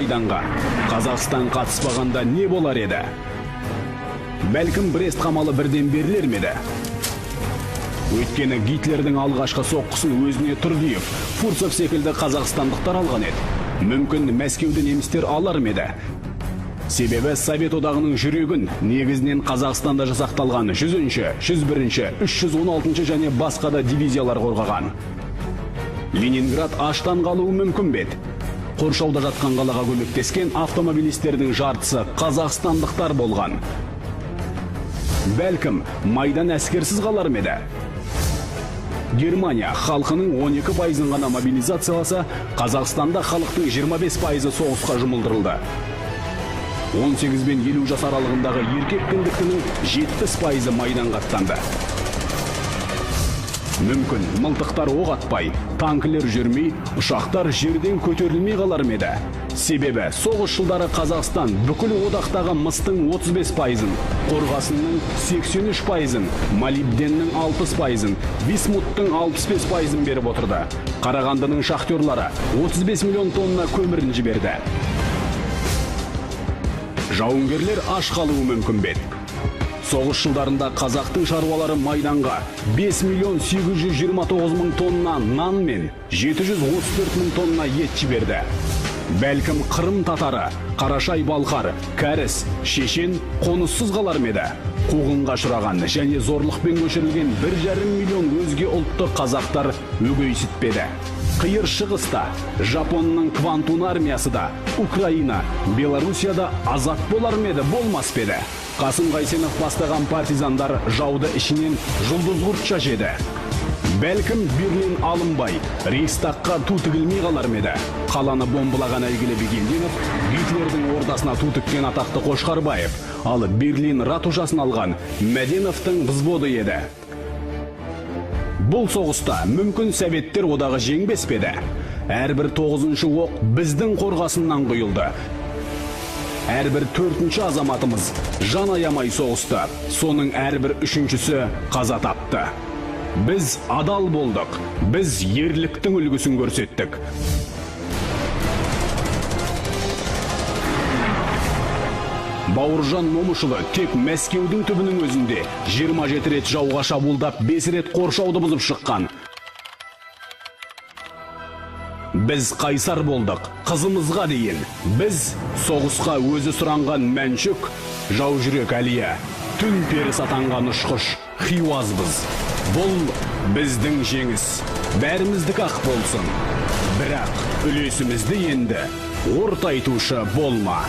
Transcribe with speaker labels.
Speaker 1: майданға Қазақстан қатыспағанда не болар еді? Бәлкім Брест қамалы бірден берілер меді? Өйткені Гитлердің алғашқы соққысын өзіне Тургиев, Фурсов секілді қазақстандықтар алған еді. Мүмкін Мәскеуді немістер алар меді? Себебі Совет одағының жүрегін негізінен Қазақстанда жасақталған 100-ші, 101-ші, 316-ші және басқа да дивизиялар қорғаған. Ленинград аштан қалуы мүмкін бет. Қоршауда жатқан қалаға көмектескен автомобилистердің жартысы қазақстандықтар болған. Бәлкім, майдан әскерсіз қалар меді? Германия халқының 12% ғана мобилизацияласа, Қазақстанда халықтың 25% соғысқа жұмылдырылды. 18 бен 50 жас аралығындағы еркек кіндіктінің 70% майданға аттанды. Мүмкін, мылтықтар оқ атпай, танкілер жүрмей, ұшақтар жерден көтерілмей қалар меді? Себебі, соғыс жылдары Қазақстан бүкіл одақтағы мыстың 35%-ын, қорғасынның 83%-ын, молибденнің 60%-ын, висмуттың 65%-ын беріп отырды. Қарағандының шахтерлары 35 миллион тонна көмірін жіберді. Жауынгерлер аш қалуы мүмкін бет. Соғыс жылдарында қазақтың шаруалары майданға 5 миллион 829 мың тонна нан мен 734 мың тонна ет жіберді. Бәлкім Қырым татары, Қарашай балқар, Кәріс, Шешен қоныссыз қалар меді? Қуғынға ұшыраған және зорлықпен көшірілген 1,5 миллион өзге ұлтты қазақтар өгейсітпеді. Қиыр шығыста, Жапонның Квантун армиясы да, Украина, Белоруссияда азат болар меді, болмас педі? Қасым Қайсенов бастаған партизандар жауды ішінен жұлдыз құртша жеді. Бәлкім Берлин алынбай, Рейхстагқа ту тігілмей қалар меді? Қаланы бомбылаған әйгілі Бегендинов, Гитлердің ордасына ту тіккен атақты Қошқарбаев, ал Берлин ратушасын алған Мәденовтың взводы еді. Бұл соғыста мүмкін Советтер одағы жеңбес педі? Әрбір 9-шы оқ біздің қорғасыннан құйылды. Әрбір 4-ші азаматымыз жан аямай соғысты. Соның әрбір 3-шісі қаза тапты. Біз адал болдық. Біз ерліктің үлгісін көрсеттік. Бауыржан Момышұлы тек Мәскеудің түбінің өзінде 27 рет жауға шабуылдап, 5 рет қоршауды бұзып шыққан. Біз қайсар болдық, қызымызға дейін. Біз соғысқа өзі сұранған Мәншүк, жау жүрек Әлия, түн періс атанған ұшқыш Хиуазбыз. Бұл біздің жеңіс, бәріміздік ақ болсын. Бірақ үлесімізді енді ортайтушы болма.